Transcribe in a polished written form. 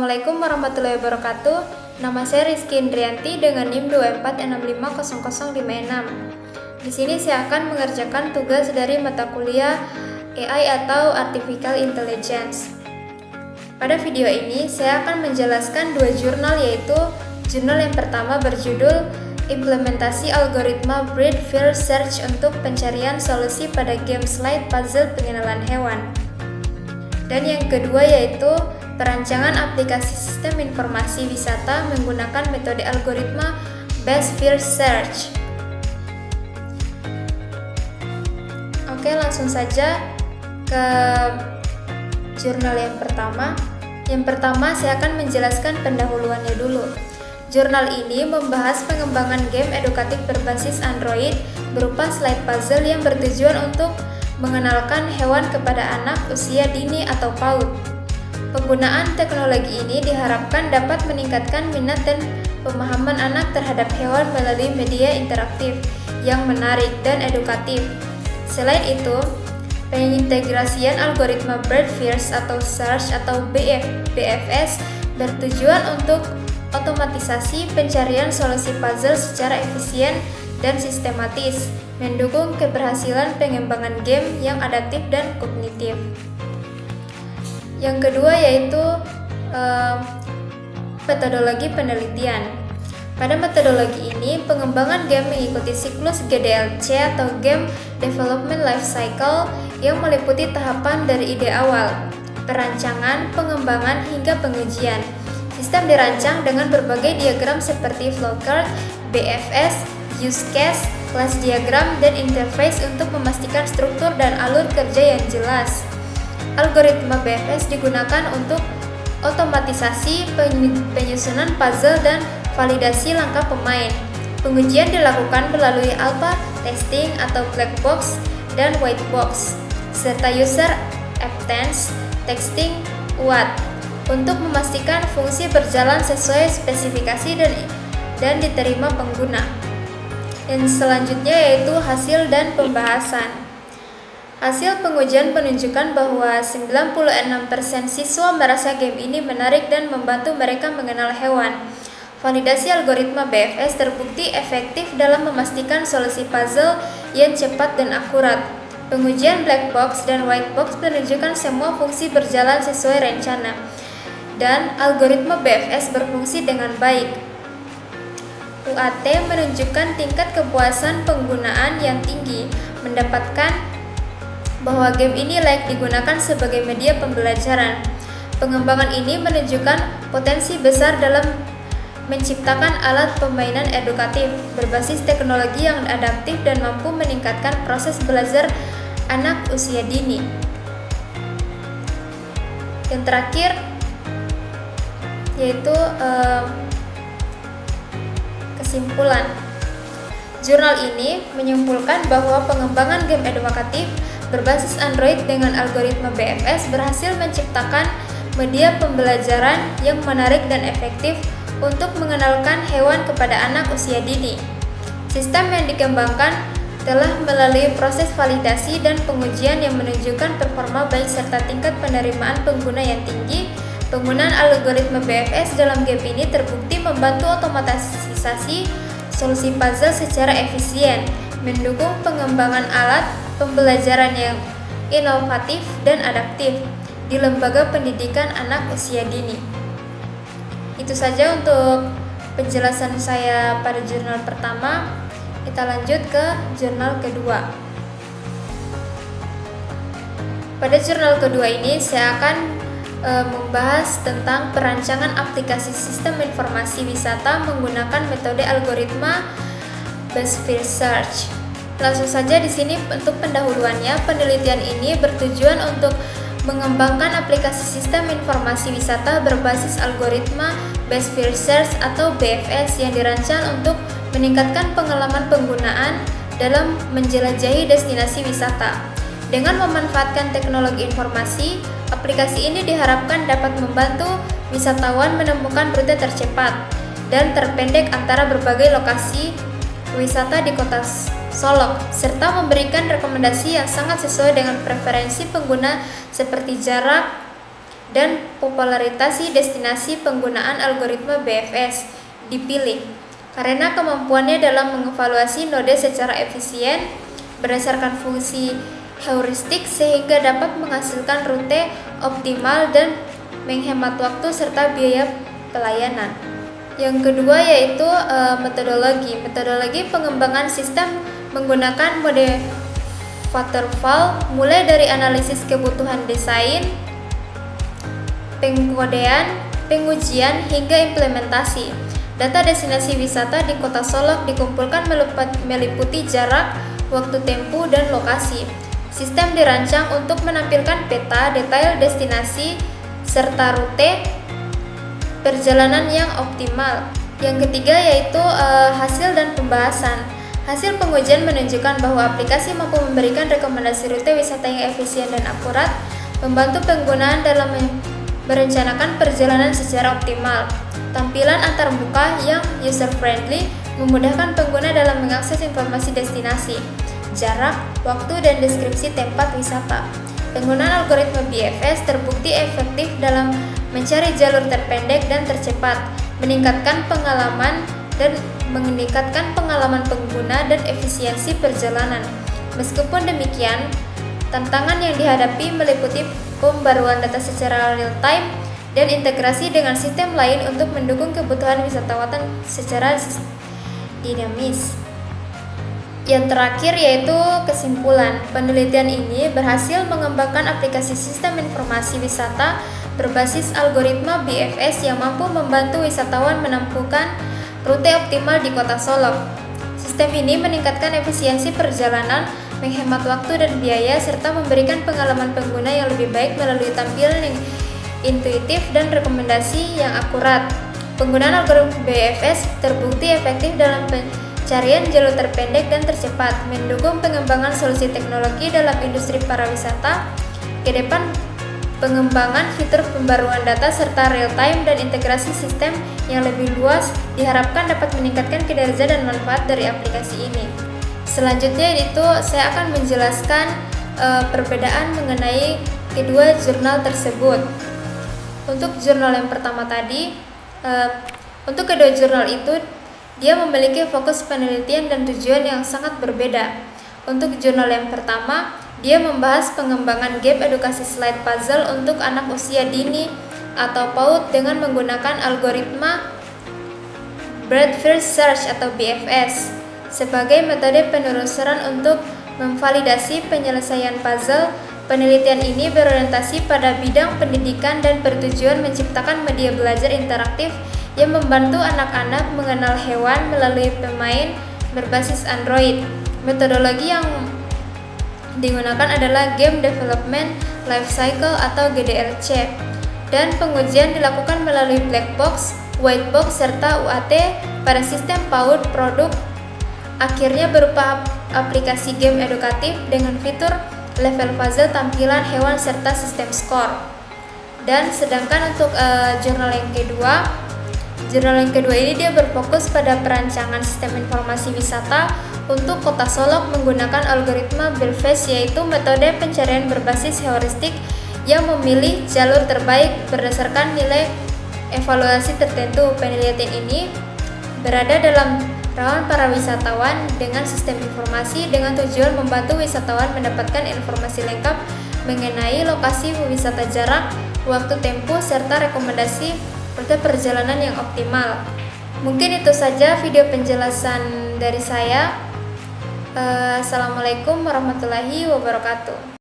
Assalamualaikum warahmatullahi wabarakatuh. Nama saya Rizky Indrianti dengan NIM 24650056. Di sini saya akan mengerjakan tugas dari mata kuliah AI atau Artificial Intelligence. Pada video ini saya akan menjelaskan dua jurnal, yaitu jurnal yang pertama berjudul Implementasi Algoritma Breed First Search untuk pencarian solusi pada game slide puzzle pengenalan hewan. Dan yang kedua yaitu perancangan aplikasi sistem informasi wisata menggunakan metode algoritma Best First Search. Oke, langsung saja ke jurnal yang pertama. Yang pertama saya akan menjelaskan pendahuluannya dulu. Jurnal ini membahas pengembangan game edukatif berbasis Android berupa slide puzzle yang bertujuan untuk mengenalkan hewan kepada anak usia dini atau PAUD. Penggunaan teknologi ini diharapkan dapat meningkatkan minat dan pemahaman anak terhadap hewan melalui media interaktif yang menarik dan edukatif. Selain itu, pengintegrasian algoritma Breed First atau Search atau BFS bertujuan untuk otomatisasi pencarian solusi puzzle secara efisien dan sistematis, mendukung keberhasilan pengembangan game yang adaptif dan kognitif. Yang kedua yaitu metodologi penelitian. Pada metodologi ini, pengembangan game mengikuti siklus GDLC atau Game Development Life Cycle yang meliputi tahapan dari ide awal, perancangan, pengembangan, hingga pengujian. Sistem dirancang dengan berbagai diagram seperti flowchart, BFS, use case, class diagram, dan interface untuk memastikan struktur dan alur kerja yang jelas. Algoritma BFS digunakan untuk otomatisasi penyusunan puzzle dan validasi langkah pemain. Pengujian dilakukan melalui alpha testing atau black box dan white box, serta user acceptance testing UAT untuk memastikan fungsi berjalan sesuai spesifikasi dan diterima pengguna. Yang selanjutnya yaitu hasil dan pembahasan. Hasil pengujian menunjukkan bahwa 96% siswa merasa game ini menarik dan membantu mereka mengenal hewan. Validasi algoritma BFS terbukti efektif dalam memastikan solusi puzzle yang cepat dan akurat. Pengujian black box dan white box menunjukkan semua fungsi berjalan sesuai rencana, dan algoritma BFS berfungsi dengan baik. UAT menunjukkan tingkat kepuasan penggunaan yang tinggi, mendapatkan bahwa game ini layak digunakan sebagai media pembelajaran. Pengembangan ini menunjukkan potensi besar dalam menciptakan alat permainan edukatif berbasis teknologi yang adaptif dan mampu meningkatkan proses belajar anak usia dini. Yang terakhir yaitu kesimpulan. Jurnal ini menyimpulkan bahwa pengembangan game edukatif berbasis Android dengan algoritma BFS berhasil menciptakan media pembelajaran yang menarik dan efektif untuk mengenalkan hewan kepada anak usia dini. Sistem yang dikembangkan telah melalui proses validasi dan pengujian yang menunjukkan performa baik serta tingkat penerimaan pengguna yang tinggi. Penggunaan algoritma BFS dalam game ini terbukti membantu otomatisasi solusi puzzle secara efisien, mendukung pengembangan alat pembelajaran yang inovatif dan adaptif di lembaga pendidikan anak usia dini. Itu saja untuk penjelasan saya pada jurnal pertama. Kita lanjut ke jurnal kedua. Pada jurnal kedua ini saya akan membahas tentang perancangan aplikasi sistem informasi wisata menggunakan metode algoritma Best First Search. Langsung saja di sini untuk pendahuluannya, penelitian ini bertujuan untuk mengembangkan aplikasi sistem informasi wisata berbasis algoritma Best First Search atau BFS yang dirancang untuk meningkatkan pengalaman penggunaan dalam menjelajahi destinasi wisata. Dengan memanfaatkan teknologi informasi, aplikasi ini diharapkan dapat membantu wisatawan menemukan rute tercepat dan terpendek antara berbagai lokasi wisata di kota Solok, serta memberikan rekomendasi yang sangat sesuai dengan preferensi pengguna seperti jarak, dan popularitas destinasi penggunaan algoritma BFS dipilih karena kemampuannya dalam mengevaluasi node secara efisien berdasarkan fungsi heuristik sehingga dapat menghasilkan rute optimal dan menghemat waktu serta biaya pelayanan. Yang kedua yaitu metodologi. Metodologi pengembangan sistem menggunakan mode waterfall mulai dari analisis kebutuhan desain, pengkodean, pengujian hingga implementasi. Data destinasi wisata di Kota Solok dikumpulkan meliputi jarak, waktu tempuh, dan lokasi. Sistem dirancang untuk menampilkan peta detail destinasi serta rute perjalanan yang optimal. Yang ketiga yaitu hasil dan pembahasan. Hasil pengujian menunjukkan bahwa aplikasi mampu memberikan rekomendasi rute wisata yang efisien dan akurat, membantu penggunaan dalam merencanakan perjalanan secara optimal. Tampilan antarmuka yang user-friendly memudahkan pengguna dalam mengakses informasi destinasi, jarak, waktu, dan deskripsi tempat wisata. Penggunaan algoritma BFS terbukti efektif dalam mencari jalur terpendek dan tercepat, meningkatkan pengalaman pengguna dan efisiensi perjalanan. Meskipun demikian, tantangan yang dihadapi meliputi pembaruan data secara real-time dan integrasi dengan sistem lain untuk mendukung kebutuhan wisatawan secara dinamis. Yang terakhir yaitu kesimpulan. Penelitian ini berhasil mengembangkan aplikasi sistem informasi wisata berbasis algoritma BFS yang mampu membantu wisatawan menempuhkan rute optimal di Kota Solok. Sistem ini meningkatkan efisiensi perjalanan, menghemat waktu dan biaya, serta memberikan pengalaman pengguna yang lebih baik melalui tampilan yang intuitif dan rekomendasi yang akurat. Penggunaan algoritma BFS terbukti efektif dalam pencarian jalur terpendek dan tercepat, mendukung pengembangan solusi teknologi dalam industri pariwisata. Ke depan, pengembangan fitur pembaruan data serta real-time dan integrasi sistem yang lebih luas diharapkan dapat meningkatkan kinerja dan manfaat dari aplikasi ini. Selanjutnya itu saya akan menjelaskan perbedaan mengenai kedua jurnal tersebut. Untuk jurnal yang pertama tadi, untuk kedua jurnal itu dia memiliki fokus penelitian dan tujuan yang sangat berbeda. Untuk jurnal yang pertama, dia membahas pengembangan game edukasi slide puzzle untuk anak usia dini atau PAUD dengan menggunakan algoritma Breadth First Search atau BFS sebagai metode penelusuran untuk memvalidasi penyelesaian puzzle. Penelitian ini berorientasi pada bidang pendidikan dan bertujuan menciptakan media belajar interaktif yang membantu anak-anak mengenal hewan melalui pemain berbasis Android. Metodologi yang digunakan adalah Game Development Life Cycle atau GDLC, dan pengujian dilakukan melalui black box, white box, serta UAT pada sistem PAUD. Produk akhirnya berupa aplikasi game edukatif dengan fitur level puzzle, tampilan hewan, serta sistem skor. Dan sedangkan untuk jurnal yang kedua ini dia berfokus pada perancangan sistem informasi wisata untuk Kota Solok menggunakan algoritma BFS, yaitu metode pencarian berbasis heuristik yang memilih jalur terbaik berdasarkan nilai evaluasi tertentu. Penelitian ini berada dalam rawan para wisatawan dengan sistem informasi dengan tujuan membantu wisatawan mendapatkan informasi lengkap mengenai lokasi wisata, jarak, waktu tempuh, serta rekomendasi rute perjalanan yang optimal. Mungkin itu saja video penjelasan dari saya. Assalamualaikum warahmatullahi wabarakatuh.